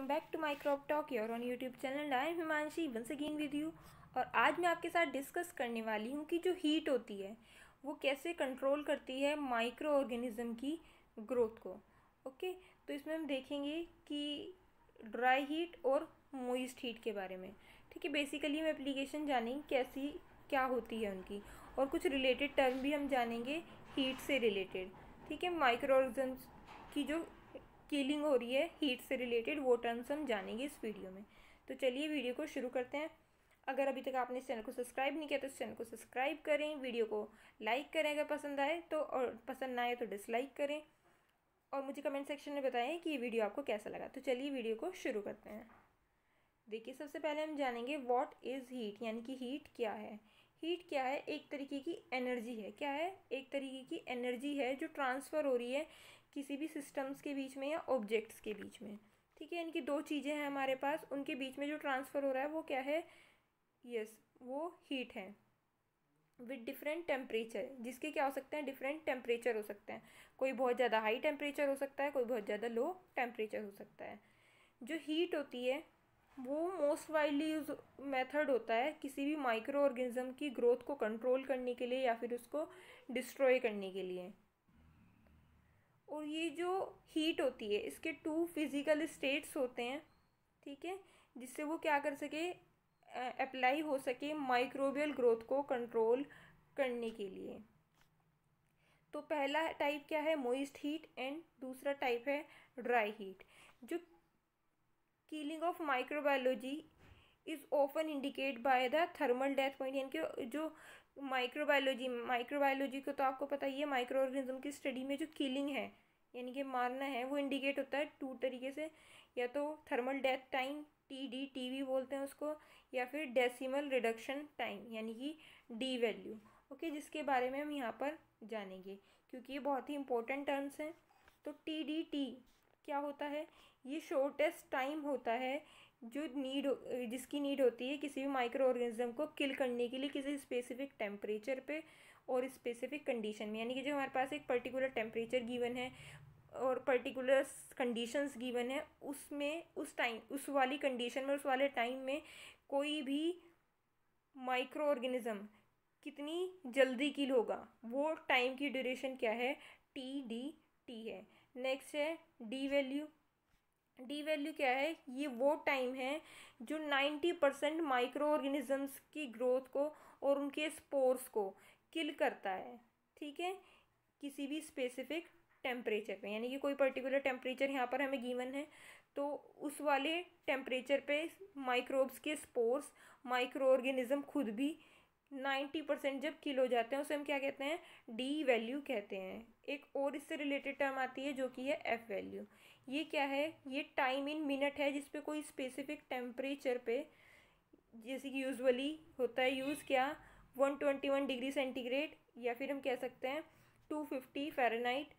Welcome back to my crop talk your on YouTube channel. I am Himanshi once again with you. और आज मैं आपके साथ discuss करने वाली हूँ कि जो हीट होती है वो कैसे कंट्रोल करती है माइक्रो ऑर्गेनिज्म की ग्रोथ को। ओके, तो इसमें हम देखेंगे कि ड्राई हीट और मॉइस्ट हीट के बारे में। ठीक है, बेसिकली हम एप्लीकेशन जानेंगे कैसी क्या होती है उनकी, और कुछ रिलेटेड टर्म भी हम जानेंगे हीट से रिलेटेड। ठीक है, माइक्रो ऑर्गेनिज्म की जो किलिंग हो रही है हीट से रिलेटेड वो टर्म्स हम जानेंगे इस वीडियो में। तो चलिए वीडियो को शुरू करते हैं। अगर अभी तक आपने इस चैनल को सब्सक्राइब नहीं किया तो इस चैनल को सब्सक्राइब करें, वीडियो को लाइक करें अगर पसंद आए तो, और पसंद ना आए तो डिसलाइक करें, और मुझे कमेंट सेक्शन में बताएं कि ये वीडियो आपको कैसा लगा। तो चलिए वीडियो को शुरू करते हैं। देखिए, सबसे पहले हम जानेंगे व्हाट इज़ हीट, यानी कि हीट क्या है। हीट क्या है? एक तरीके की एनर्जी है। क्या है? एक तरीके की एनर्जी है जो ट्रांसफ़र हो रही है किसी भी सिस्टम्स के बीच में या ऑब्जेक्ट्स के बीच में। ठीक है, इनकी दो चीज़ें हैं हमारे पास, उनके बीच में जो ट्रांसफ़र हो रहा है वो क्या है? यस, वो हीट है विद डिफरेंट टेम्परेचर, जिसके क्या हो सकते हैं? डिफरेंट टेम्परेचर हो सकते हैं। कोई बहुत ज़्यादा हाई टेम्परेचर हो सकता है, कोई बहुत ज़्यादा लो टेम्परेचर हो सकता है। जो हीट होती है वो मोस्ट वाइडली यूज मेथड होता है किसी भी माइक्रो ऑर्गेनिज्म की ग्रोथ को कंट्रोल करने के लिए या फिर उसको डिस्ट्रॉय करने के लिए। और ये जो हीट होती है इसके टू फिजिकल स्टेट्स होते हैं। ठीक है, जिससे वो क्या कर सके? अप्लाई हो सके माइक्रोबियल ग्रोथ को कंट्रोल करने के लिए। तो पहला टाइप क्या है? मॉइस्ट हीट, एंड दूसरा टाइप है ड्राई हीट। जो killing of microbiology is often indicate by the thermal death point, यानी कि जो माइक्रोबायोलॉजी को तो आपको पता ही है, माइक्रो ऑर्गेनिज्म की स्टडी में जो किलिंग है यानी कि मारना है, वो इंडिकेट होता है टू तरीके से, या तो थर्मल डेथ टाइम TDTV बोलते हैं उसको, या फिर डेसिमल रिडक्शन टाइम यानी कि D वैल्यू। ओके, जिसके बारे में हम यहाँ पर जानेंगे क्योंकि ये बहुत ही इंपॉर्टेंट टर्म्स हैं। तो TDT क्या होता है? ये शॉर्टेस्ट टाइम होता है जो जिसकी नीड होती है किसी भी माइक्रो ऑर्गेनिज्म को किल करने के लिए किसी स्पेसिफिक टेम्परेचर पे और स्पेसिफिक कंडीशन में। यानी कि जो हमारे पास एक पर्टिकुलर टेम्परेचर गिवन है और पर्टिकुलर कंडीशंस गिवन है, उसमें उस टाइम उस वाली कंडीशन में उस वाले टाइम में कोई भी माइक्रो ऑर्गेनिज्म कितनी जल्दी किल होगा, वो टाइम की ड्यूरेशन क्या है? TDT है। नेक्स्ट है D वैल्यू। D वैल्यू क्या है? ये वो टाइम है जो 90% माइक्रो ऑर्गेनिजम्स की ग्रोथ को और उनके स्पोर्स को किल करता है। ठीक है, किसी भी स्पेसिफिक टेम्परेचर पे, यानी कि कोई पर्टिकुलर टेम्परेचर यहाँ पर हमें गिवन है, तो उस वाले टेम्परेचर पे माइक्रोब्स के स्पोर्स, माइक्रो ऑर्गेनिज्म खुद भी 90% जब किल हो जाते हैं उसे हम क्या कहते हैं? D वैल्यू कहते हैं। एक और इससे रिलेटेड टर्म आती है जो कि है F वैल्यू। ये क्या है? ये टाइम इन मिनट है जिसपे कोई स्पेसिफिक टेम्परेचर पे, जैसे कि यूजुअली होता है यूज़ क्या, 121 डिग्री सेंटीग्रेड या फिर हम कह सकते हैं 250 फ़ारेनहाइट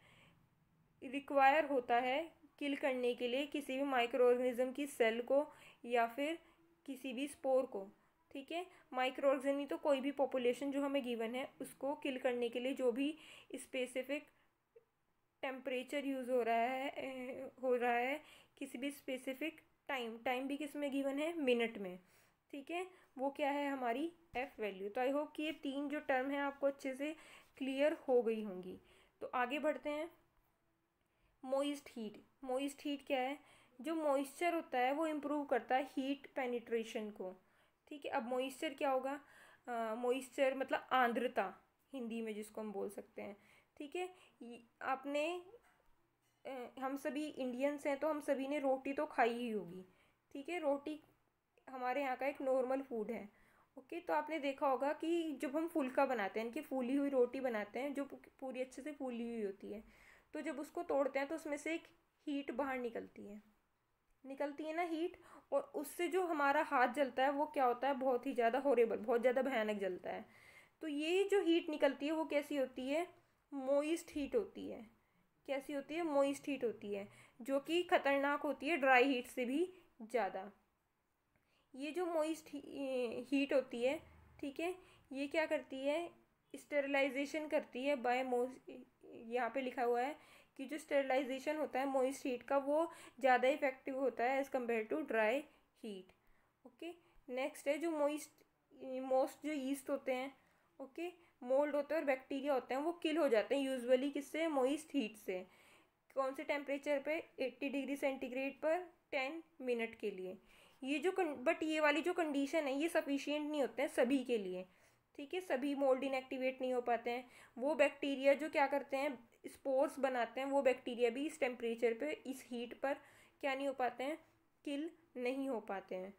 रिक्वायर होता है किल करने के लिए किसी भी माइक्रो ऑर्गेनिज्म की सेल को या फिर किसी भी स्पोर को। ठीक है, माइक्रो ऑर्गेनिज्म तो कोई भी पॉपुलेशन जो हमें गिवन है उसको किल करने के लिए जो भी स्पेसिफिक टेम्परेचर यूज़ हो रहा है किसी भी स्पेसिफिक टाइम भी किस में गिवन है? मिनट में। ठीक है, वो क्या है? हमारी F वैल्यू। तो आई होप कि ये तीन जो टर्म है आपको अच्छे से क्लियर हो गई होंगी। तो आगे बढ़ते हैं। Moist heat. मॉइस्ट हीट क्या है? जो मॉइस्चर होता है वो इम्प्रूव करता है हीट पेनिट्रेशन को। ठीक है, अब मॉइस्चर क्या होगा? मॉइस्चर मतलब आर्द्रता हिंदी में जिसको हम बोल सकते हैं। ठीक है, आपने हम सभी इंडियंस हैं तो हम सभी ने रोटी तो खाई ही होगी। ठीक है, रोटी हमारे यहाँ का एक नॉर्मल फूड है। ओके, तो आपने देखा होगा कि जब हम फुल्का बनाते हैं, इनकी फूली हुई रोटी बनाते हैं जो पूरी अच्छे से फूली हुई होती है, तो जब उसको तोड़ते हैं तो उसमें से एक हीट बाहर निकलती है ना हीट, और उससे जो हमारा हाथ जलता है वो क्या होता है? बहुत ही ज़्यादा हॉरेबल, बहुत ज़्यादा भयानक जलता है। तो ये जो हीट निकलती है वो कैसी होती है? मॉइस्ट हीट होती है। कैसी होती है? मॉइस्ट हीट होती है, जो कि खतरनाक होती है ड्राई हीट से भी ज़्यादा। ये जो मॉइस्ट हीट होती है, ठीक है, ये क्या करती है? स्टेरिलाइजेशन करती है बाय यहाँ पे लिखा हुआ है कि जो स्टेरिलाइजेशन होता है मॉइस्ट हीट का वो ज़्यादा इफेक्टिव होता है as compared to dry heat. Okay, next है जो मोस्ट जो ईस्ट होते हैं, ओके, मोल्ड होते हैं और बैक्टीरिया होते हैं, वो किल हो जाते हैं यूजुअली किससे, मॉइस्ट हीट से। कौन से टेम्परेचर पे, 80 डिग्री सेंटीग्रेड पर 10 मिनट के लिए। ये जो बट ये वाली जो कंडीशन है ये सफिशिएंट नहीं होते हैं सभी के लिए, ठीक है, सभी मोल्ड इनएक्टिवेट नहीं हो पाते हैं। वो बैक्टीरिया जो क्या करते हैं, स्पोर्स बनाते हैं, वो बैक्टीरिया भी इस टेम्परेचर पे, इस हीट पर क्या नहीं हो पाते हैं, किल नहीं हो पाते हैं।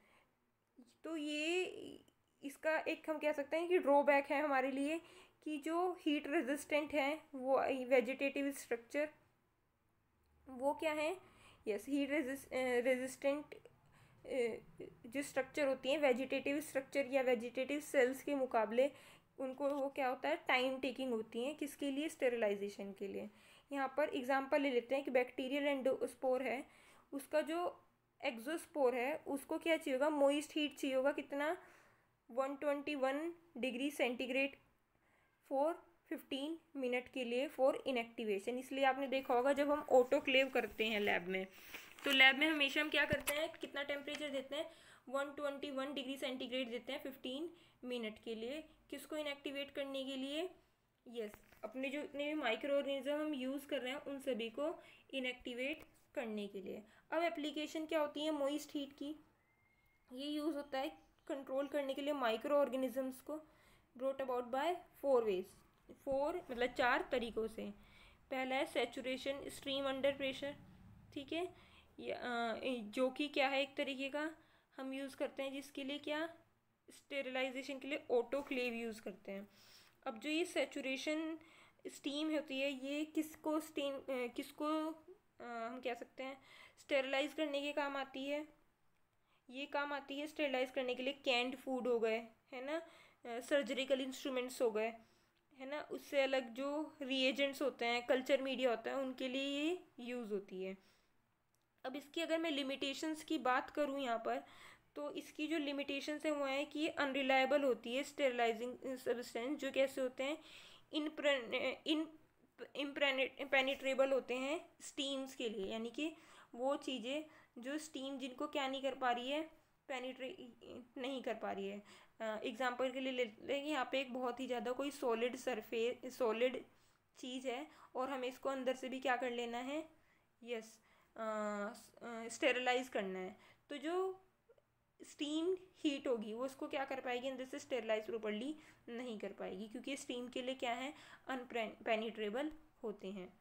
तो ये इसका एक हम कह सकते हैं कि ड्रॉबैक है हमारे लिए कि जो हीट रेजिस्टेंट है वो वेजिटेटिव स्ट्रक्चर वो क्या है, यस, हीट रेजिस्टेंट जो स्ट्रक्चर होती हैं वेजिटेटिव स्ट्रक्चर या वेजिटेटिव सेल्स के मुकाबले उनको वो क्या होता है, टाइम टेकिंग होती हैं, किसके लिए, स्टेरिलाइजेशन के लिए। यहाँ पर एग्जांपल ले लेते हैं कि बैक्टीरियल एंडोस्पोर है, उसका जो एक्सोस्पोर है उसको क्या चाहिए होगा, मॉइस्ट हीट चाहिए होगा, कितना, 121 डिग्री सेंटीग्रेड फॉर 15 मिनट के लिए फॉर इनएक्टिवेशन। इसलिए आपने देखा होगा जब हम ऑटोक्लेव करते हैं लैब में, तो लैब में हमेशा हम क्या करते हैं, कितना टेम्परेचर देते हैं, 121 डिग्री सेंटीग्रेड देते हैं 15 मिनट के लिए, किसको इनएक्टिवेट करने के लिए, यस, अपने जो इतने भी माइक्रो ऑर्गेनिज्म हम यूज़ कर रहे हैं उन सभी को इनएक्टिवेट करने के लिए। अब एप्लीकेशन क्या होती है मॉइस्ट हीट की, ये यूज़ होता है कंट्रोल करने के लिए माइक्रो ऑर्गेनिजम्स को, ब्रोट अबाउट बाय 4 वेज, 4 मतलब 4 तरीक़ों से। पहला है सेचुरेशन स्ट्रीम अंडर प्रेशर, ठीक है, जो कि क्या है, एक तरीके का हम यूज़ करते हैं जिसके लिए क्या, स्टेरिलाइजेशन के लिए ऑटोक्लेव यूज़ करते हैं। अब जो ये सेचुरेशन स्टीम होती है ये किसको हम कह सकते हैं स्टेरिलाइज करने के काम आती है, ये काम आती है स्टेरिलाइज करने के लिए कैंड फूड हो गए, है ना, सर्जरिकल इंस्ट्रूमेंट्स हो गए, है ना, उससे अलग जो रिएजेंट्स होते हैं, कल्चर मीडिया होता है, उनके लिए ये यूज़ होती है। अब इसकी अगर मैं लिमिटेशंस की बात करूँ यहाँ पर, तो इसकी जो लिमिटेशंस है वो है कि ये अनरिलायबल होती है स्टेरिलाइजिंग सब्सटेंस, जो कैसे होते हैं, इम्पेनिट्रेबल होते हैं स्टीम्स के लिए, यानी कि वो चीज़ें जो स्टीम जिनको क्या नहीं कर पा रही है, पेनिट्रेट नहीं कर पा रही है। एग्जांपल के लिए लेते हैं कि यहाँ पे एक बहुत ही ज़्यादा कोई सॉलिड चीज़ है और हमें इसको अंदर से भी क्या कर लेना है, यस, स्टेरिलाइज करना है, तो जो स्टीम हीट होगी वो उसको क्या कर पाएगी, अंदर से स्टेरिलाइज प्रॉपर्ली नहीं कर पाएगी, क्योंकि स्टीम के लिए क्या है, अनपेनिट्रेबल होते हैं।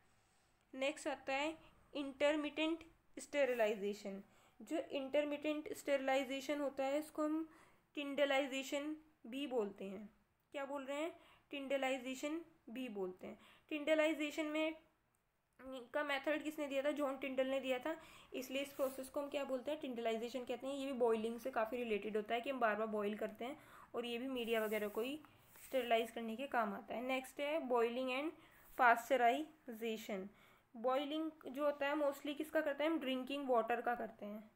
नेक्स्ट आता है इंटरमिटेंट स्टेरिलाइजेशन। जो इंटरमिटेंट स्टेरिलाइजेशन होता है इसको हम टिंडलाइजेशन भी बोलते हैं। क्या बोल रहे हैं, टिंडलाइजेशन भी बोलते हैं। टिंडलाइजेशन में का मेथड किसने दिया था, जॉन टिंडल ने दिया था, इसलिए इस प्रोसेस को हम क्या बोलते हैं, टिंडलाइजेशन कहते हैं। ये भी बॉइलिंग से काफ़ी रिलेटेड होता है कि हम बार बार बॉईल करते हैं, और ये भी मीडिया वगैरह को ही स्टेरिलाइज करने के काम आता है। नेक्स्ट है बॉइलिंग एंड पास्चराइजेशन। बॉइलिंग जो होता है मोस्टली किसका करते हैं हम, ड्रिंकिंग वाटर का करते हैं।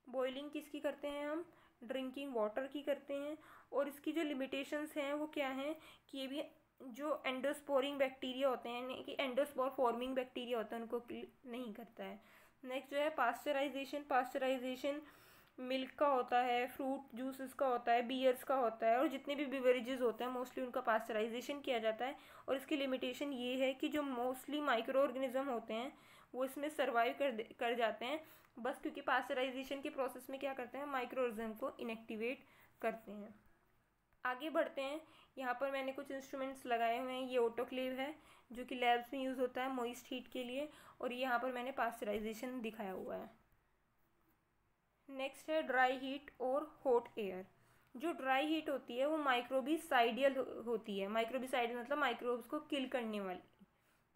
बॉइलिंग किसकी करते हैं हम, ड्रिंकिंग वाटर की करते हैं। और इसकी जो लिमिटेशंस हैं वो क्या हैं कि ये भी जो एंडोस्पोरिंग बैक्टीरिया होते हैं, यानी कि एंडोस्पोर फॉर्मिंग बैक्टीरिया होता है, उनको नहीं करता है। नेक्स्ट जो है पास्चराइजेशन मिल्क का होता है, फ्रूट जूसेस का होता है, बियर्स का होता है, और जितने भी बिवरेजेस होते हैं मोस्टली उनका पास्चराइजेशन किया जाता है। और इसकी लिमिटेशन ये है कि जो मोस्टली माइक्रो ऑर्गेनिज्म होते हैं वो इसमें सर्वाइव कर जाते हैं, बस क्योंकि पास्चराइजेशन के प्रोसेस में क्या करते हैं, माइक्रो ऑर्गेनिज्म को इनएक्टिवेट करते हैं। आगे बढ़ते हैं, यहाँ पर मैंने कुछ इंस्ट्रूमेंट्स लगाए हुए हैं। ये ऑटोक्लेव है जो कि लैब्स में यूज़ होता है मॉइस्ट हीट के लिए, और यहाँ पर मैंने पास्चराइजेशन दिखाया हुआ है। नेक्स्ट है ड्राई हीट और हॉट एयर। जो ड्राई हीट होती है वो माइक्रोबिसाइडियल होती है। माइक्रोबिसाइडियल मतलब माइक्रोब्स को किल करने वाली,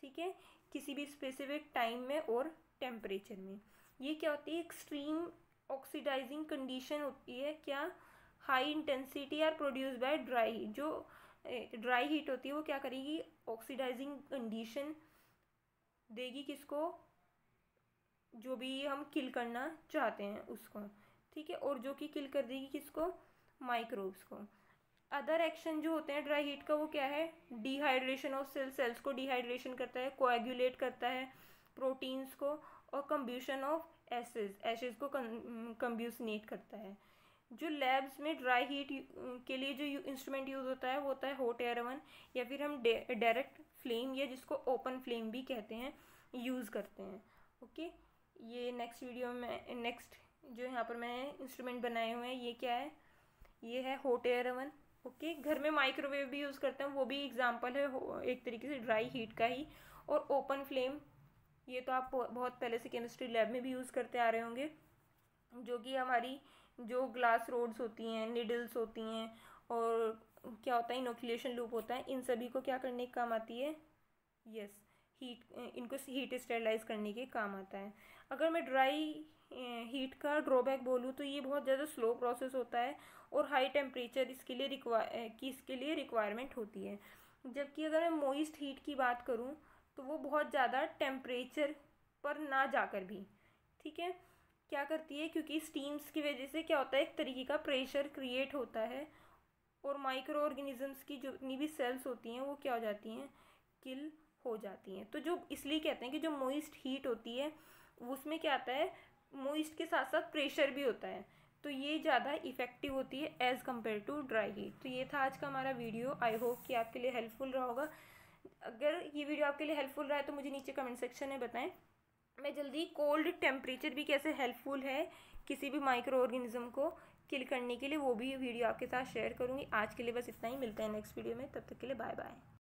ठीक है, किसी भी स्पेसिफिक टाइम में और टेम्परेचर में। ये क्या होती है, एक्सट्रीम ऑक्सीडाइजिंग कंडीशन होती है। क्या, high intensity are produced by dry heat. जो ड्राई हीट होती है वो क्या करेगी, ऑक्सीडाइजिंग कंडीशन देगी किसको, जो भी हम किल करना चाहते हैं उसको, ठीक है, और जो कि किल कर देगी किसको, माइक्रोब्स को। अदर एक्शन जो होते हैं ड्राई हीट का वो क्या है, डिहाइड्रेशन ऑफ सेल्स को डिहाइड्रेशन करता है, कोएगुलेट करता है प्रोटीन्स को, और कंब्यूशन ऑफ एशेज को कंब्यूसनेट करता है। जो लैब्स में ड्राई हीट के लिए जो इंस्ट्रूमेंट यूज़ होता है वो होता है हॉट एयर ओवन, या फिर हम डायरेक्ट फ्लेम या जिसको ओपन फ्लेम भी कहते हैं यूज़ करते हैं। ओके, ये नेक्स्ट वीडियो में नेक्स्ट जो यहाँ पर मैं इंस्ट्रूमेंट बनाए हुए हैं ये क्या है, ये है हॉट एयर ओवन। ओके, घर में माइक्रोवेव भी यूज़ करते हैं, वो भी एग्जांपल है एक तरीके से ड्राई हीट का ही। और ओपन फ्लेम ये तो आप बहुत पहले से केमिस्ट्री लैब में भी यूज़ करते आ रहे होंगे, जो कि हमारी जो ग्लास रोड्स होती हैं, निडल्स होती हैं, और क्या होता है इनोकुलेशन लूप होता है, इन सभी को क्या करने के काम आती है, यस हीट, इनको हीट स्टेरलाइज करने के काम आता है। अगर मैं ड्राई हीट का ड्रॉबैक बोलूँ तो ये बहुत ज़्यादा स्लो प्रोसेस होता है और हाई टेम्परेचर इसके लिए रिक्वायरमेंट होती है। जबकि अगर मैं मोइस्ट हीट की बात करूँ तो वो बहुत ज़्यादा टेम्परेचर पर ना जाकर भी, ठीक है, क्या करती है, क्योंकि स्टीम्स की वजह से क्या होता है एक तरीके का प्रेशर क्रिएट होता है और माइक्रो ऑर्गेनिजम्स की जो जितनी भी सेल्स होती हैं वो क्या हो जाती हैं, किल हो जाती हैं। तो जो इसलिए कहते हैं कि जो मोइस्ट हीट होती है उसमें क्या आता है, मोइस्ट के साथ साथ प्रेशर भी होता है, तो ये ज़्यादा इफ़ेक्टिव होती है as compared to dry heat. तो ये था आज का हमारा वीडियो, आई होप कि आपके लिए हेल्पफुल रहा होगा। अगर ये वीडियो आपके लिए हेल्पफुल रहा है तो मुझे नीचे कमेंट सेक्शन में बताएं। मैं जल्दी कोल्ड टेम्परेचर भी कैसे हेल्पफुल है किसी भी माइक्रो ऑर्गेनिज्म को किल करने के लिए, वो भी वीडियो आपके साथ शेयर करूँगी। आज के लिए बस इतना ही, मिलते हैं नेक्स्ट वीडियो में, तब तक के लिए बाय बाय।